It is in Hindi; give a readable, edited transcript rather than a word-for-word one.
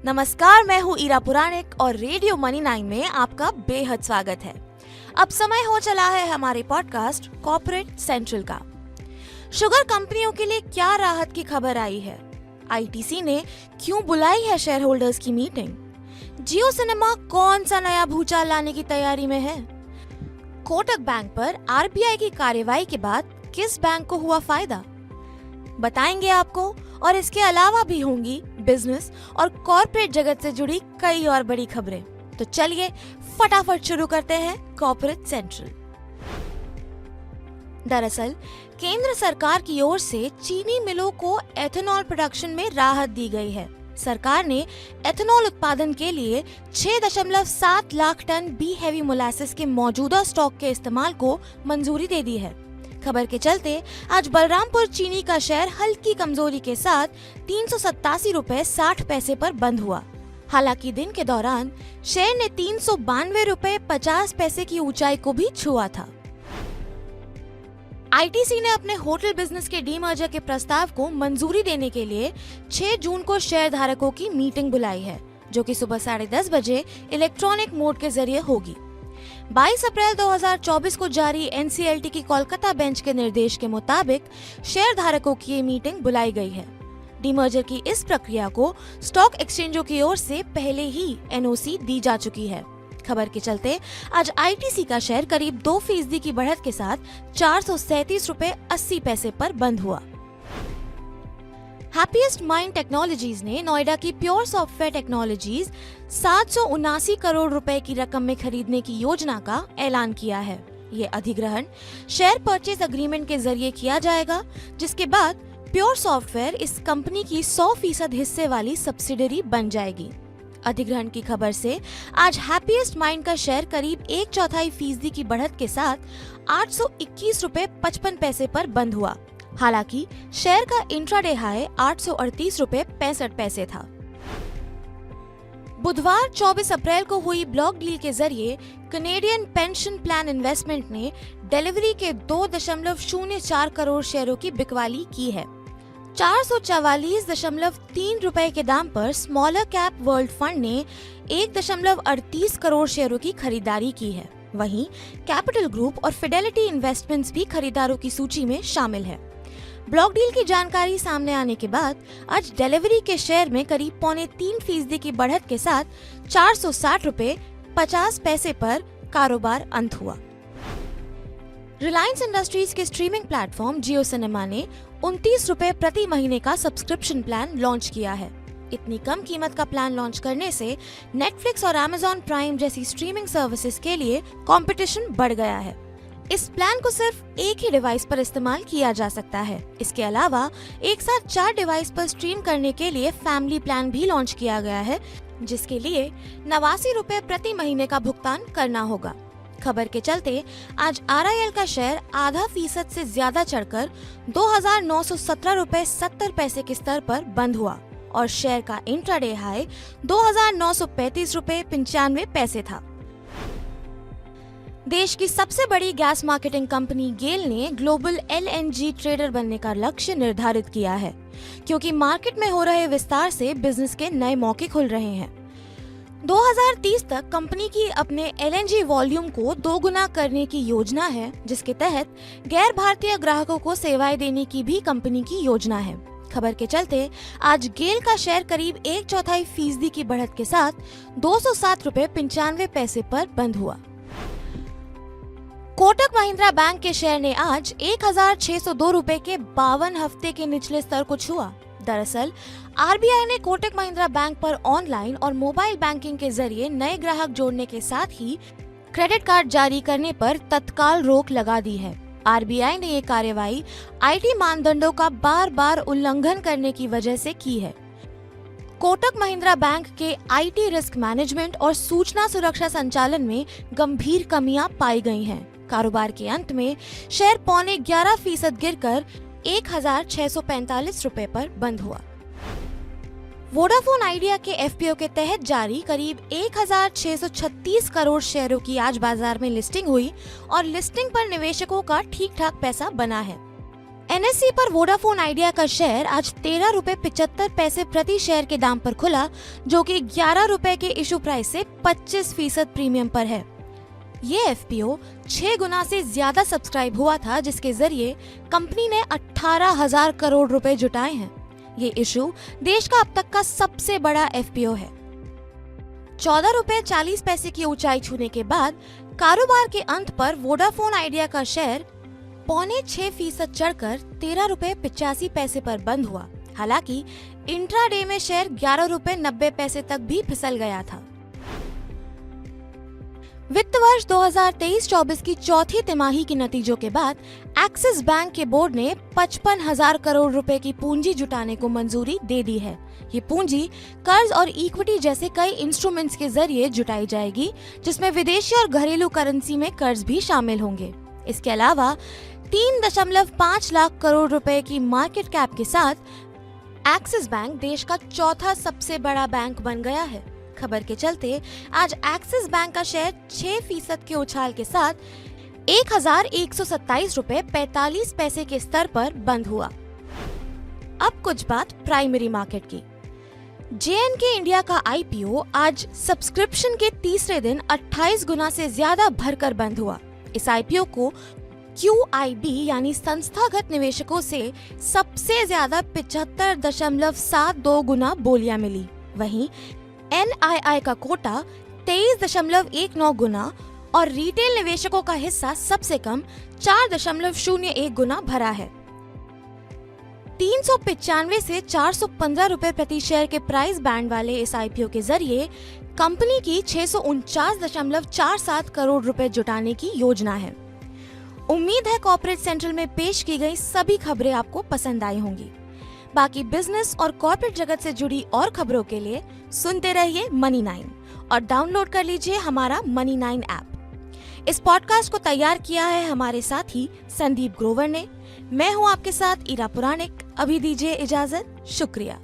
नमस्कार, मैं हूँ ईरा पुराणिक और रेडियो मनी 9 में आपका बेहद स्वागत है। अब समय हो चला है हमारे पॉडकास्ट कॉर्पोरेट सेंट्रल का। शुगर कंपनियों के लिए क्या राहत की खबर आई है? आईटीसी ने क्यों बुलाई है शेयर होल्डर्स की मीटिंग? जियो सिनेमा कौन सा नया भूचाल लाने की तैयारी में है? कोटक बैंक पर आरबीआई की कार्रवाई के बाद किस बैंक को हुआ फायदा? बताएंगे आपको, और इसके अलावा भी होंगी बिजनेस और कॉर्पोरेट जगत से जुड़ी कई और बड़ी खबरें। तो चलिए फटाफट शुरू करते हैं कॉर्पोरेट सेंट्रल। दरअसल केंद्र सरकार की ओर से चीनी मिलों को एथेनॉल प्रोडक्शन में राहत दी गई है। सरकार ने एथेनॉल उत्पादन के लिए 6.7 lakh ton B heavy molasses के मौजूदा स्टॉक के इस्तेमाल को मंजूरी दे दी है। खबर के चलते आज बलरामपुर चीनी का शेयर हल्की कमजोरी के साथ 387 रुपए 60 पैसे पर बंद हुआ। हालांकि दिन के दौरान शेयर ने 392 रुपए 50 पैसे की ऊंचाई को भी छुआ था। आईटीसी ने अपने होटल बिजनेस के डीमर्जर के प्रस्ताव को मंजूरी देने के लिए 6 जून को शेयर धारकों की मीटिंग बुलाई है, जो कि सुबह 10:30 बजे इलेक्ट्रॉनिक मोड के जरिए होगी। 22 अप्रैल 2024 को जारी एनसीएलटी की कोलकाता बेंच के निर्देश के मुताबिक शेयर धारकों की ये मीटिंग बुलाई गई है। डीमर्जर की इस प्रक्रिया को स्टॉक एक्सचेंजों की ओर से पहले ही एनओसी दी जा चुकी है। खबर के चलते आज आईटीसी का शेयर करीब 2% की बढ़त के साथ 437 रुपए 80 पैसे पर बंद हुआ। हैप्पीएस्ट माइंड टेक्नोलॉजीज ने नोएडा की प्योर सॉफ्टवेयर टेक्नोलॉजीज 779 करोड़ रुपए की रकम में खरीदने की योजना का ऐलान किया है। ये अधिग्रहण शेयर परचेज अग्रीमेंट के जरिए किया जाएगा, जिसके बाद प्योर सॉफ्टवेयर इस कंपनी की 100% हिस्से वाली सब्सिडरी बन जाएगी। अधिग्रहण की खबर से आज हैप्पीएस्ट माइंड का शेयर करीब 1/4% की बढ़त के साथ 821 रुपए 55 पैसे पर बंद हुआ। हालांकि शेयर का इंट्राडे हाई 838 रुपए 65 पैसे था। बुधवार 24 अप्रैल को हुई ब्लॉक डील के जरिए कनेडियन पेंशन प्लान इन्वेस्टमेंट ने डिलीवरी के 2.04 करोड़ शेयरों की बिकवाली की है। 444.3 रुपए के दाम पर स्मॉलर कैप वर्ल्ड फंड ने 1.38 करोड़ शेयरों की खरीदारी की है। वहीं कैपिटल ग्रुप और फिडेलिटी इन्वेस्टमेंट्स भी खरीदारों की सूची में शामिल है। ब्लॉक डील की जानकारी सामने आने के बाद आज डिलीवरी के शेयर में करीब 3.25% की बढ़त के साथ 460 रुपए 50 पैसे पर कारोबार अंत हुआ। रिलायंस इंडस्ट्रीज के स्ट्रीमिंग प्लेटफॉर्म जियो सिनेमा ने 29 रुपए प्रति महीने का सब्सक्रिप्शन प्लान लॉन्च किया है। इतनी कम कीमत का प्लान लॉन्च करने से नेटफ्लिक्स और अमेज़न प्राइम जैसी स्ट्रीमिंग सर्विसेज के लिए कंपटीशन बढ़ गया है। इस प्लान को सिर्फ एक ही डिवाइस पर इस्तेमाल किया जा सकता है। इसके अलावा एक साथ 4 डिवाइस पर स्ट्रीम करने के लिए फैमिली प्लान भी लॉन्च किया गया है, जिसके लिए 89 रुपए प्रति महीने का भुगतान करना होगा। खबर के चलते आज आरआईएल का शेयर 0.5% से ज्यादा चढ़कर 2,917 रुपए 70 पैसे के स्तर पर बंद हुआ और शेयर का इंट्राडे हाई 2,935 रुपए 95 पैसे था। देश की सबसे बड़ी गैस मार्केटिंग कंपनी गेल ने ग्लोबल एलएनजी ट्रेडर बनने का लक्ष्य निर्धारित किया है, क्योंकि मार्केट में हो रहे विस्तार से बिजनेस के नए मौके खुल रहे हैं। 2030 तक कंपनी की अपने एलएनजी वॉल्यूम को 2 गुना करने की योजना है, जिसके तहत गैर भारतीय ग्राहकों को सेवाएं देने की भी कंपनी की योजना है। खबर के चलते आज गेल का शेयर करीब 1/4% की बढ़त के साथ 207 रुपए 95 पैसे पर बंद हुआ। कोटक महिंद्रा बैंक के शेयर ने आज 1,602 रुपए के 52 हफ्ते के निचले स्तर को छुआ। दरअसल आरबीआई ने कोटक महिंद्रा बैंक पर ऑनलाइन और मोबाइल बैंकिंग के जरिए नए ग्राहक जोड़ने के साथ ही क्रेडिट कार्ड जारी करने पर तत्काल रोक लगा दी है। आरबीआई ने ये कार्रवाई आईटी मानदंडों का बार-बार उल्लंघन करने की वजह से की है। कोटक महिंद्रा बैंक के आईटी रिस्क मैनेजमेंट और सूचना सुरक्षा संचालन में गंभीर कमियां पाई गई हैं। कारोबार के अंत में शेयर 0.11% गिरकर 1,645 रुपए पर बंद हुआ। वोडाफोन आइडिया के एफपीओ के तहत जारी करीब 1,636 करोड़ शेयरों की आज बाजार में लिस्टिंग हुई और लिस्टिंग पर निवेशकों का ठीक ठाक पैसा बना है। NSE पर वोडाफोन आइडिया का शेयर आज 13 रुपए 75 पैसे प्रति शेयर के दाम पर खुला, जो कि 11 रुपए के इशू प्राइस से 25% प्रीमियम पर है। ये FPO 6 गुना से ज्यादा सब्सक्राइब हुआ था, जिसके जरिए कंपनी ने 18,000 करोड़ रुपए जुटाए हैं। ये इशू देश का अब तक का सबसे बड़ा FPO है। 14 रुपए 40 पैसे की ऊंचाई छूने के बाद कारोबार के अंत पर वोडाफोन आइडिया का शेयर 0.6% चढ़कर 13 रुपए 85 पैसे पर बंद हुआ। हालांकि इंट्राडे में शेयर 11 रुपए 90 पैसे तक भी फिसल गया था। वित्त वर्ष 2023-24 की चौथी तिमाही के नतीजों के बाद एक्सिस बैंक के बोर्ड ने 55,000 करोड़ रुपए की पूंजी जुटाने को मंजूरी दे दी है। ये पूंजी कर्ज और इक्विटी जैसे कई इंस्ट्रूमेंट्स के जरिए जुटाई जाएगी, जिसमें विदेशी और घरेलू करेंसी में कर्ज भी शामिल होंगे। इसके अलावा 3.5 लाख करोड़ रुपए की मार्केट कैप के साथ एक्सिस बैंक देश का चौथा सबसे बड़ा बैंक बन गया है। खबर के चलते आज एक्सिस बैंक का शेयर 6% के उछाल के साथ 1,127 रुपए 45 पैसे के स्तर पर बंद हुआ। अब कुछ बात प्राइमरी मार्केट की। JNK इंडिया का IPO आज सब्सक्रिप्शन के तीसरे दिन 28 गुना से ज्यादा भरकर बंद हुआ। इस IPO को QIB यानी संस्थागत निवेशकों से सबसे ज्यादा 75.72 गुना बोलियां मिली। वहीं NII का कोटा 23.19 गुना और रिटेल निवेशकों का हिस्सा सबसे कम 4.01 गुना भरा है। 395 से 415 रुपए प्रति शेयर के प्राइस बैंड वाले इस IPO के जरिए कंपनी की 649.47 करोड़ रुपए जुटाने की योजना है। उम्मीद है कॉर्पोरेट सेंट्रल में पेश की गई सभी खबरें आपको पसंद आई होंगी। बाकी बिजनेस और कॉर्पोरेट जगत से जुड़ी और खबरों के लिए सुनते रहिए मनी 9 और डाउनलोड कर लीजिए हमारा मनी 9 ऐप। इस पॉडकास्ट को तैयार किया है हमारे साथी संदीप ग्रोवर ने। मैं हूं आपके साथ ईरा पुराणिक। अभी दीजिए इजाजत। शुक्रिया।